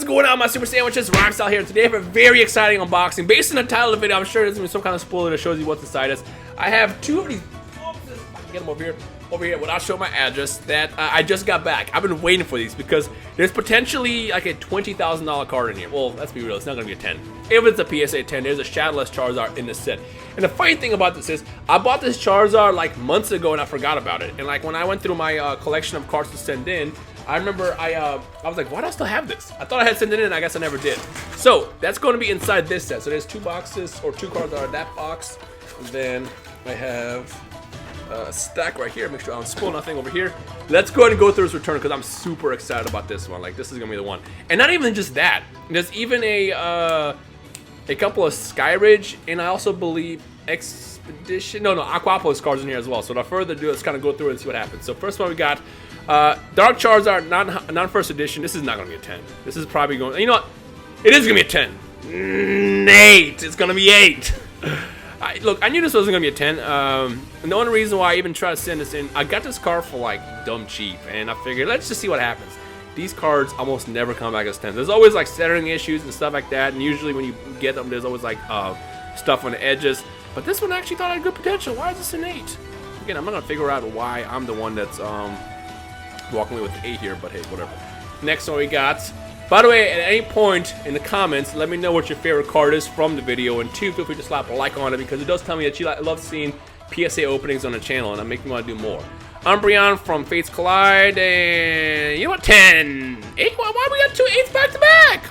is going on, my super sandwiches? Rhymestyle here. Today I have a very exciting unboxing. Based on the title of the video, I'm sure there's going to be some kind of spoiler that shows you what's inside us. I have two of these boxes. I can get them over here without showing my address that I just got back. I've been waiting for these because there's potentially like a $20,000 card in here. Well, let's be real, it's not going to be a 10. If it's a PSA 10, there's a Shadowless Charizard in this set. And the funny thing about this is, I bought this Charizard like months ago and I forgot about it. And like when I went through my collection of cards to send in, I remember I was like, why do I still have this? I thought I had sent it in, I guess I never did. So that's going to be inside this set. So there's two boxes, or two cards that are in that box. And then I have a stack right here. Make sure I don't spoil nothing over here. Let's go ahead and go through this return because I'm super excited about this one. Like, this is gonna be the one. And not even just that. There's even a couple of Skyridge, and I also believe Expedition. No, Aquapos cards in here as well. So without further ado, let's kind of go through it and see what happens. So first one we got Dark Charizard, non first edition. This is not gonna be a 10. This is probably going. You know what? It is gonna be a 10. 8. It's gonna be 8. Look, I knew this wasn't gonna be a 10. And the only reason why I even tried to send this in, I got this card for like dumb cheap, and I figured let's just see what happens. These cards almost never come back as 10. There's always like centering issues and stuff like that, and usually when you get them, there's always like stuff on the edges. But this one actually thought I had good potential. Why is this an 8? Again, I'm not gonna figure out why I'm the one that's walking away with the 8 here, but hey, whatever. Next one we got. By the way, at any point in the comments, let me know what your favorite card is from the video, and two, feel free to slap a like on it because it does tell me that you love seeing PSA openings on the channel, and that makes me want to do more. Umbreon from Fates Collide, and you know what, 10. 8. Why we got two 8s back to back?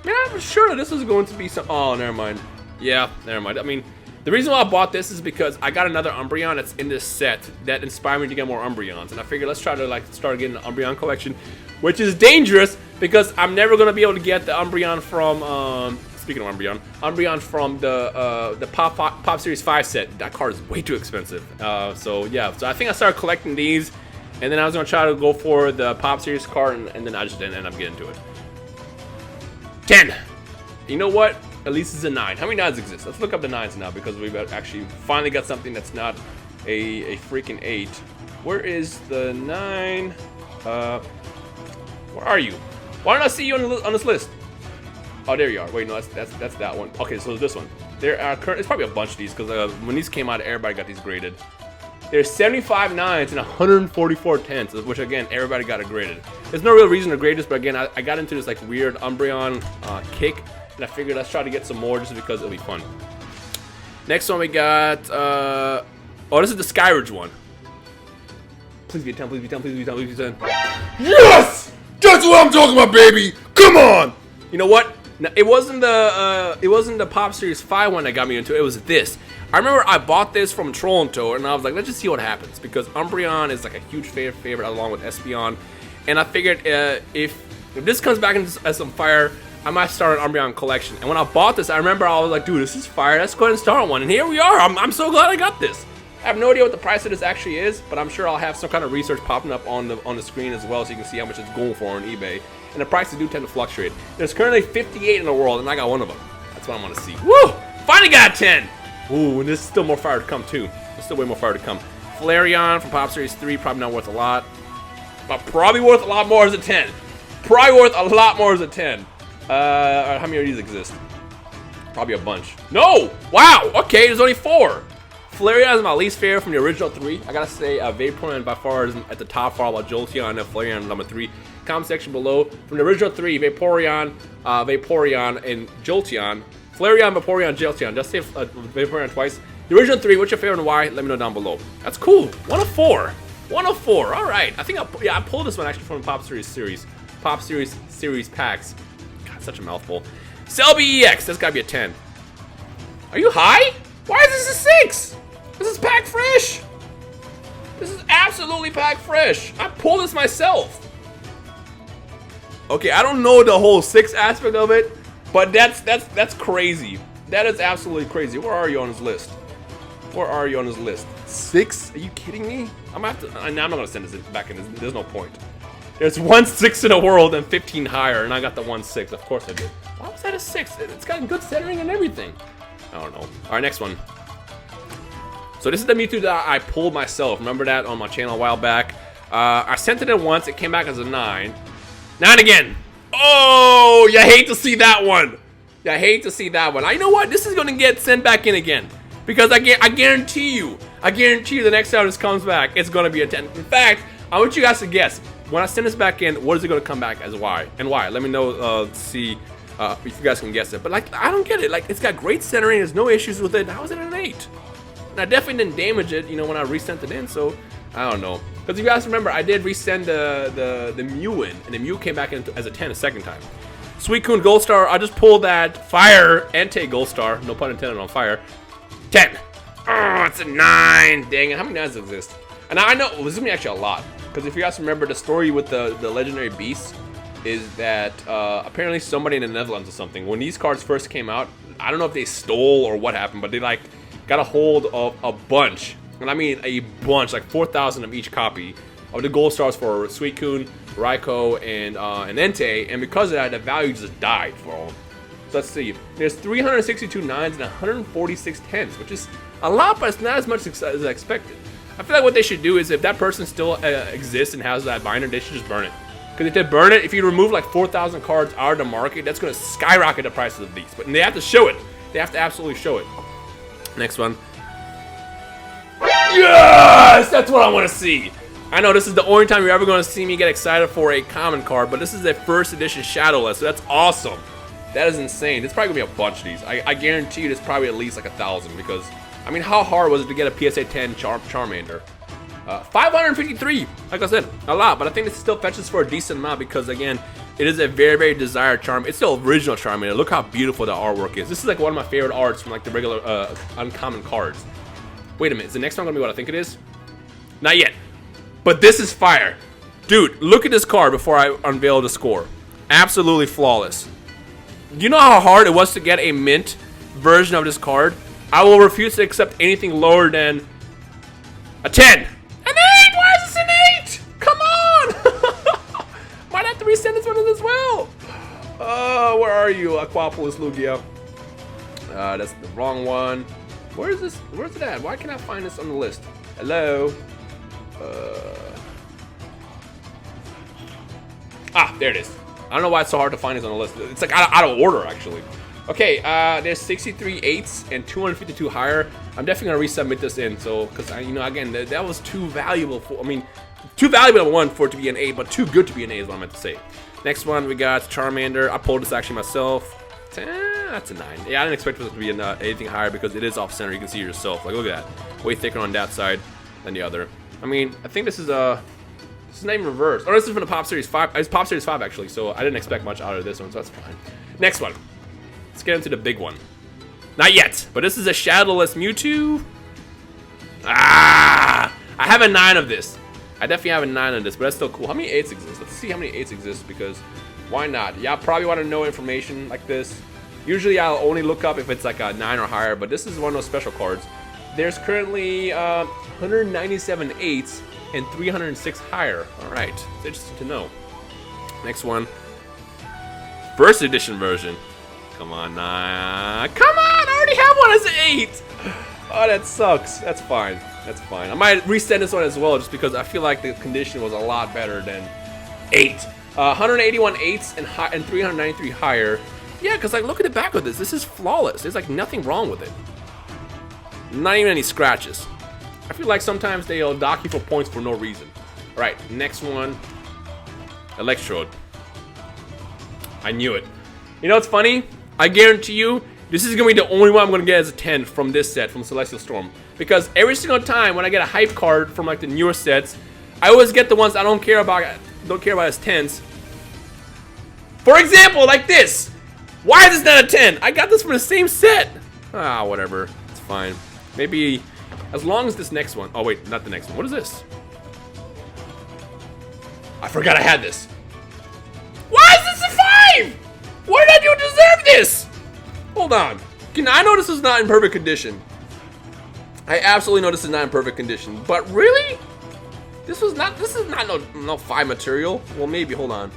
Man, I'm sure this is going to be some. Oh, never mind. Yeah, never mind. I mean, the reason why I bought this is because I got another Umbreon that's in this set that inspired me to get more Umbreons, and I figured let's try to like start getting an Umbreon collection, which is dangerous because I'm never gonna be able to get the Umbreon from speaking of Umbreon from the Pop Series 5 set. That card is way too expensive. So yeah, so I think I started collecting these, and then I was gonna try to go for the Pop Series card, and then I just didn't end up getting to it. 10. You know what? At least it's a 9. How many 9s exist? Let's look up the 9s now because we've actually finally got something that's not a freaking 8. Where is the 9? Where are you? Why don't I see you on this list? Oh, there you are. Wait, no, that's that one. Okay, so this one. There are there's probably a bunch of these because when these came out, everybody got these graded. There's 75 9s and 144 10s, which again, everybody got it graded. There's no real reason to grade this, but again, I got into this like weird Umbreon kick, and I figured let's try to get some more just because it'll be fun. Next one we got, oh, this is the Skyridge one. Please be a 10, please be 10, please be 10, please be 10. Yes! That's what I'm talking about, baby! Come on! You know what? Now, it wasn't the Pop Series 5 one that got me into it. It was this. I remember I bought this from Toronto, and I was like, let's just see what happens because Umbreon is like a huge favorite along with Espeon, and I figured if this comes back as some fire, I might start an Umbreon collection. And when I bought this, I remember I was like, dude, this is fire. Let's go ahead and start one. And here we are. I'm so glad I got this. I have no idea what the price of this actually is, but I'm sure I'll have some kind of research popping up on the screen as well, so you can see how much it's going for on eBay. And the prices do tend to fluctuate. There's currently 58 in the world, and I got one of them. That's what I want to see. Woo! Finally got 10. Ooh, and there's still more fire to come too. There's still way more fire to come. Flareon from Pop Series 3, probably not worth a lot, but probably worth a lot more as a 10. Probably worth a lot more as a 10. How many of these exist? Probably a bunch. No! Wow! Okay, there's only 4. Flareon is my least favorite from the original 3. I gotta say, Vaporeon by far is at the top, followed by Jolteon, and then Flareon number 3. Comment section below. From the original 3, Vaporeon, and Jolteon. Flareon, Vaporeon, Jolteon. Just say Vaporeon twice. The original 3, what's your favorite and why? Let me know down below. That's cool. 1 of 4. 1 of 4. All right. I think I pulled this one actually from the Pop Series packs. God, such a mouthful. Celebi EX. That's gotta be a 10. Are you high? Why is this a 6? This is packed fresh. This is absolutely packed fresh. I pulled this myself. Okay, I don't know the whole 6 aspect of it, but that's crazy. That is absolutely crazy. Where are you on this list? Where are you on this list? 6? Are you kidding me? I'm not gonna send this back in. There's no point. There's 1 6 in the world and 15 higher, and I got the 1 6. Of course I did. Why was that a 6? It's got good centering and everything. I don't know. All right, next one. So this is the Mewtwo that I pulled myself. Remember that on my channel a while back? I sent it in once. It came back as a 9. 9 again. Oh, you hate to see that one. You hate to see that one. You know what? This is gonna get sent back in again because I guarantee you the next time this comes back, it's gonna be a 10. In fact, I want you guys to guess. When I send this back in, what is it gonna come back as? Why and why? Let me know. See if you guys can guess it. But like, I don't get it. Like, it's got great centering. There's no issues with it. How is it an 8? And I definitely didn't damage it, you know, when I resent it in. So I don't know. Because if you guys remember, I did resend the Mew in, and the Mew came back in as a 10 a second time. Suicune Gold Star, I just pulled that Fire Entei Gold Star, no pun intended on fire. 10. Oh, it's a 9. Dang it, how many 9s exist? And I know, well, this is gonna be actually a lot. Because if you guys remember, the story with the legendary beasts is that apparently somebody in the Netherlands or something, when these cards first came out, I don't know if they stole or what happened, but they like got a hold of a bunch. And I mean a bunch, like 4,000 of each copy of the gold stars for Suicune, Raikou, and Entei, and because of that, the value just died for all. So let's see. There's 362 9s and 146 10s, which is a lot, but it's not as much as I expected. I feel like what they should do is if that person still exists and has that binder, they should just burn it. Because if they burn it, if you remove like 4,000 cards out of the market, that's going to skyrocket the prices of these. But they have to show it. They have to absolutely show it. Next one. Yes! That's what I want to see. I know this is the only time you're ever going to see me get excited for a common card, but this is a first edition Shadowless, so that's awesome. That is insane. There's probably going to be a bunch of these. I guarantee you there's probably at least like 1,000 because, I mean, how hard was it to get a PSA 10 Charmander? 553, like I said, a lot, but I think this still fetches for a decent amount because, again, it is a very, very desired charm. It's the original Charmander. Look how beautiful the artwork is. This is like one of my favorite arts from like the regular uncommon cards. Wait a minute, is the next one gonna be what I think it is? Not yet, but this is fire. Dude, look at this card before I unveil the score. Absolutely flawless. Do you know how hard it was to get a mint version of this card? I will refuse to accept anything lower than a 10. An 8! Why is this an 8? Come on! Might have to resend this one as well. Where are you, Aquapolis Lugia? That's the wrong one. Where is this? Where's it at? Why can't I find this on the list? Hello? There it is. I don't know why it's so hard to find this on the list. It's like out of order, actually. Okay, there's 63 8s and 252 higher. I'm definitely gonna resubmit this in, so because you know, again, that was too valuable for. I mean, too valuable one for it to be an 8, but too good to be an 8 is what I meant to say. Next one we got Charmander. I pulled this actually myself. That's a 9. Yeah, I didn't expect it to be anything higher because it is off center. You can see yourself. Like, look at that. Way thicker on that side than the other. I mean, I think this is not even reversed. Oh, this is from the Pop Series 5. It's Pop Series 5 actually, so I didn't expect much out of this one, so that's fine. Next one. Let's get into the big one. Not yet, but this is a Shadowless Mewtwo. I have a 9 of this. I definitely have a 9 of this, but that's still cool. How many 8s exist? Let's see how many 8s exist because why not? Y'all probably want to know information like this. Usually I'll only look up if it's like a 9 or higher, but this is one of those special cards. There's currently 197 8s and 306 higher. All right, it's interesting to know. Next one. First edition version. Come on, come on! I already have one as an 8! Oh, that sucks. That's fine. That's fine. I might resend this one as well just because I feel like the condition was a lot better than 8. 181 8s and 393 higher. Yeah, because like look at the back of this. This is flawless. There's like nothing wrong with it. Not even any scratches. I feel like sometimes they'll dock you for points for no reason. All right, next one. Electrode. I knew it. You know what's funny? I guarantee you, this is going to be the only one I'm going to get as a 10 from this set, from Celestial Storm. Because every single time when I get a hype card from like the newer sets, I always get the ones I don't care about as 10s. For example, like this. Why is this not a 10? I got this from the same set. Whatever. It's fine. Maybe as long as this next one. Oh, wait, not the next one. What is this? I forgot I had this. Why is this a 5? What did I do to deserve this? Hold on. I know this is not in perfect condition. I absolutely know this is not in perfect condition. But really? This is not no 5 material. Well, maybe. Hold on.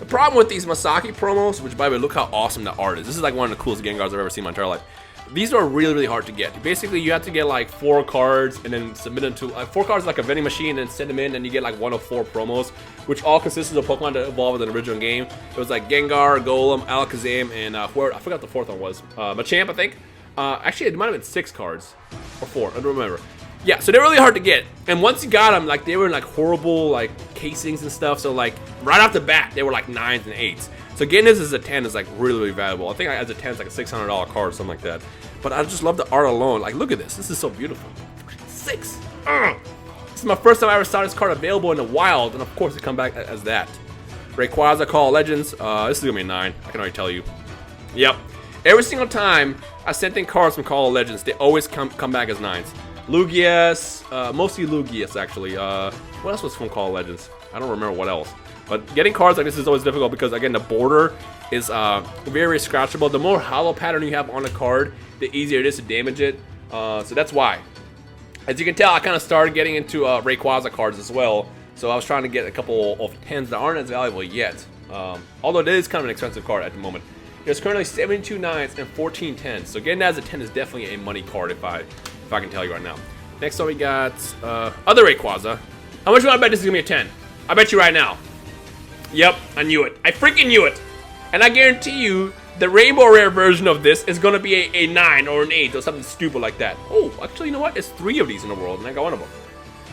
The problem with these Masaki promos, which by the way, look how awesome the art is. This is like one of the coolest Gengars I've ever seen in my entire life. These are really, really hard to get. Basically, you have to get like 4 cards and then submit them to 4 cards like a vending machine and send them in, and you get like 1 of 4 promos, which all consisted of Pokemon that evolved in the original game. It was like Gengar, Golem, Alakazam, and I forgot the 4th one was. Machamp, I think. Actually, it might have been 6 cards or 4. I don't remember. Yeah, so they're really hard to get. And once you got them, like they were in like horrible like casings and stuff. So like right off the bat, they were like 9s and 8s. So getting this as a 10 is like really, really valuable. I think as a 10 is like a $600 card or something like that. But I just love the art alone. Like, look at this. This is so beautiful. 6. This is my first time I ever saw this card available in the wild, and of course it come back as that. Rayquaza, Call of Legends. This is gonna be a 9. I can already tell you. Yep. Every single time I sent in cards from Call of Legends, they always come back as 9s. Lugias, mostly Lugias actually. What else was from Call of Legends? I don't remember what else. But getting cards like this is always difficult because again the border is very, very scratchable. The more hollow pattern you have on a card, the easier it is to damage it. So that's why. As you can tell, I kind of started getting into Rayquaza cards as well. So I was trying to get a couple of 10s that aren't as valuable yet. Although it is kind of an expensive card at the moment. There's currently 72 9s and 14 10s. So getting that as a 10 is definitely a money card if I can tell you right now. Next up we got other Rayquaza. How much do I bet this is gonna be a 10? I bet you right now. Yep, I knew it. I freaking knew it. And I guarantee you, the Rainbow Rare version of this is gonna be a 9 or an 8 or something stupid like that. Oh, actually, you know what? It's 3 of these in the world, and I got 1 of them.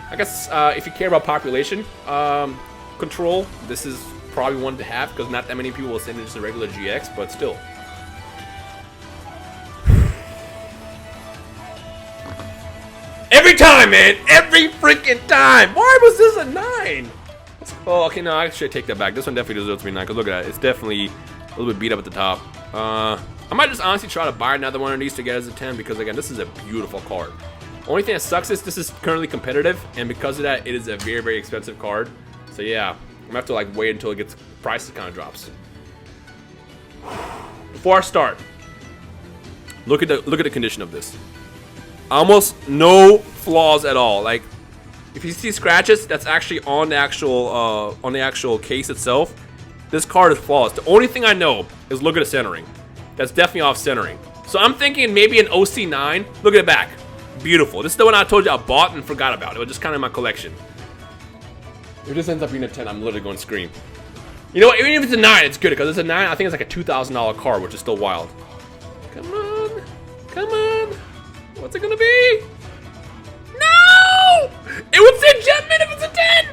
I guess if you care about population control, this is probably one to have because not that many people will send it just a regular GX, but still. Every time, man! Every freaking time! Why was this a 9? Oh, okay, no, I should take that back. This one definitely deserves to be 9, because look at that. It's definitely a little bit beat up at the top. I might just honestly try to buy another one of these to get as a 10, because again, this is a beautiful card. Only thing that sucks is this is currently competitive, and because of that, it is a very, very expensive card. So yeah, I'm gonna have to like wait until it gets price kind of drops. Before I start, look at the condition of this. Almost no flaws at all. Like, if you see scratches, that's actually on the actual case itself. This card is flawless. The only thing I know is look at the centering. That's definitely off centering. So I'm thinking maybe an OC9. Look at the back. Beautiful. This is the one I told you I bought and forgot about. It was just kind of in my collection. If this ends up being a 10, I'm literally going to scream. You know what? Even if it's a 9, it's good because it's a 9. I think it's like a $2,000 card, which is still wild. Come on. Come on. What's it gonna be? No! It would say Jetman if it's a 10!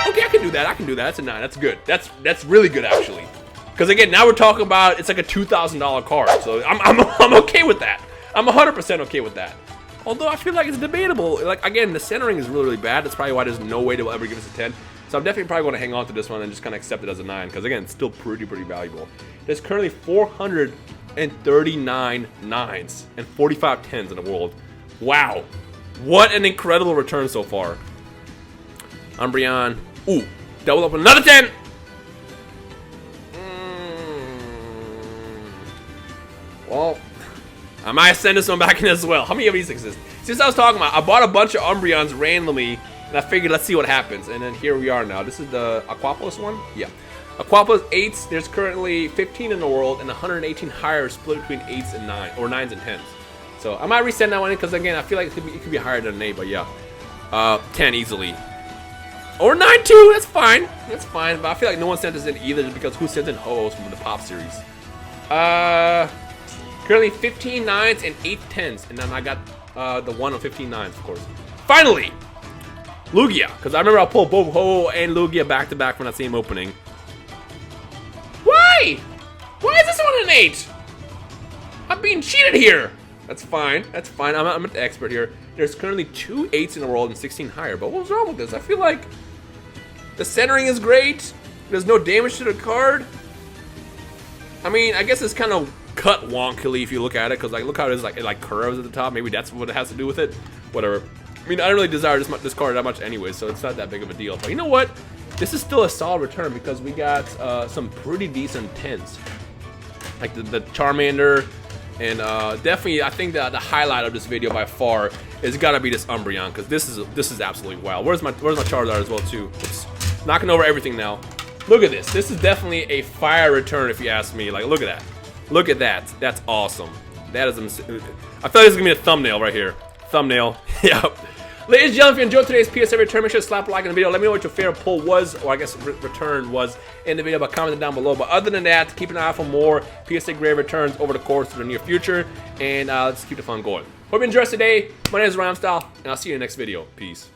Okay, I can do that. I can do that. That's a 9. That's good. That's really good, actually. Because, again, now we're talking about it's like a $2,000 card. So I'm okay with that. I'm 100% okay with that. Although I feel like it's debatable. Like, again, the centering is really, really bad. That's probably why there's no way they'll ever give us a 10. So I'm definitely probably going to hang on to this one and just kind of accept it as a 9. Because, again, it's still pretty valuable. There's currently 439 9s and 45 10s in the world. Wow. What an incredible return so far. Umbreon. Ooh. Double up with another 10. Well, I might send this one back in as well. How many of these exist? Since I was talking about, I bought a bunch of Umbreons randomly, and I figured let's see what happens. And then here we are now. This is the Aquapolis one? Yeah. Aquapolis 8s, there's currently 15 in the world, and 118 higher split between 8s and 9, or 9s and 10s. So I might resend that one in because again I feel like it could be higher than an 8, but yeah. 10 easily. Or 9 too, that's fine. That's fine. But I feel like no one sent this in either just because who sent in Ho-Ohs from the Pop series? Currently 15 9s and 8 10s. And then I got the one on 15 9s, of course. Finally! Lugia. Because I remember I pulled both Ho-Oh and Lugia back to back from that same opening. Why? Why is this one an 8? I'm being cheated here. That's fine. That's fine. I'm an expert here. There's currently 2 8s in the world and 16 higher. But what's wrong with this? I feel like the centering is great. There's no damage to the card. I mean, I guess it's kind of cut wonkily if you look at it, because like look how it is, like it like curves at the top. Maybe that's what it has to do with it. Whatever. I mean, I don't really desire this card that much anyway, so it's not that big of a deal. But you know what? This is still a solid return because we got some pretty decent 10s, like the Charmander. And definitely, I think that the highlight of this video by far is gotta be this Umbreon, because this is absolutely wild. Where's my Charizard as well too? Oops. Knocking over everything now. Look at this. This is definitely a fire return, if you ask me. Like, look at that. Look at that. That's awesome. That is, I feel like this is gonna be a thumbnail right here. Thumbnail. Yep. Ladies and gentlemen, if you enjoyed today's PSA return, make sure to slap a like in the video. Let me know what your favorite pull was, or I guess return was in the video by commenting down below. But other than that, keep an eye out for more PSA Graded returns over the course of the near future. And let's keep the fun going. Hope you enjoyed today. My name is Ryan Style, and I'll see you in the next video. Peace.